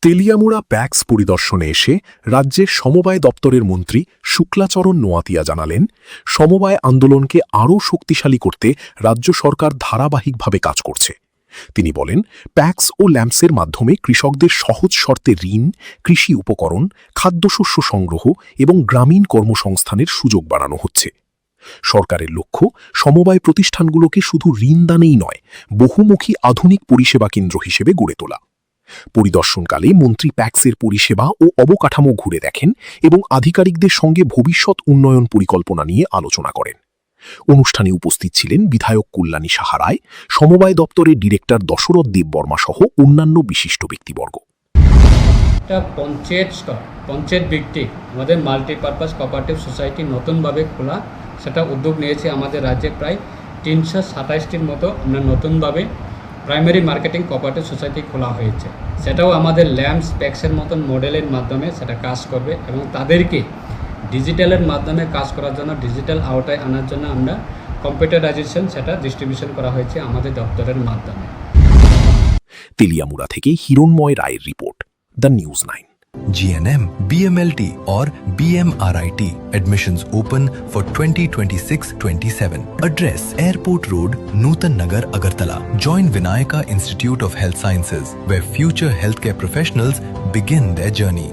Teliamura packs পরিদর্শনে এসে রাজ্যের সমবায় দপ্তরের মন্ত্রী শুক্লাচরণ নোয়াতিয়া জানালেন, সমবায় আন্দোলনকে আরও শক্তিশালী করতে রাজ্য সরকার ধারাবাহিকভাবে কাজ করছে। তিনি বলেন, প্যাক্স ও ল্যাম্পসের মাধ্যমে কৃষকদের সহজ শর্তে ঋণ, কৃষি উপকরণ, খাদ্যশস্য সংগ্রহ এবং গ্রামীণ কর্মসংস্থানের সুযোগ বাড়ানো হচ্ছে। সরকারের লক্ষ্য সমবায় প্রতিষ্ঠানগুলোকে শুধু ঋণদানেই নয়, বহুমুখী আধুনিক পরিষেবা কেন্দ্র হিসেবে গড়ে তোলা। পরিদর্শনকালে মন্ত্রী প্যাক্সের পরিষেবা ও অবকাঠামো ঘুরে দেখেন এবং আধিকারিকদের সঙ্গে ভবিষ্যৎ উন্নয়ন পরিকল্পনা নিয়ে আলোচনা করেন। অনুষ্ঠানে উপস্থিত ছিলেন বিধায়ক কল্যাণী সাহা রায়, সমবায় দপ্তরের ডিরেক্টর দশরথ দেববর্মা সহ অন্যান্য বিশিষ্ট ব্যক্তিবর্গ। পঞ্চায়েত ভিত্তিক আমাদের মাল্টিপারপাস কোঅপারেটিভ সোসাইটি নতুনভাবে খোলা, সেটা উদ্যোগ নিয়েছে আমাদের রাজ্যে প্রায় 327টির মতো আমরা নতুনভাবে প্রাইমারি মার্কেটিং কোঅপারেটিভ সোসাইটি খোলা হয়েছে। সেটাও আমাদের ল্যাম্পস প্যাক্সের মতন মডেলের মাধ্যমে সেটা কাজ করবে এবং তাদেরকে ডিজিটালের মাধ্যমে কাজ করার জন্য, ডিজিটাল আওতায় আনার জন্য আমরা কম্পিউটারাইজেশন সেটা ডিস্ট্রিবিউশন করা হয়েছে আমাদের দপ্তরের মাধ্যমে। তেলিয়ামুড়া থেকে হিরণময় রায়ের report, the news 9। GNM, BMLT or BMRIT. Admissions open for 2026-27. Address Airport Road, Nutan Nagar, Agartala. Join Vinayaka Institute of Health Sciences, where future healthcare professionals begin their journey.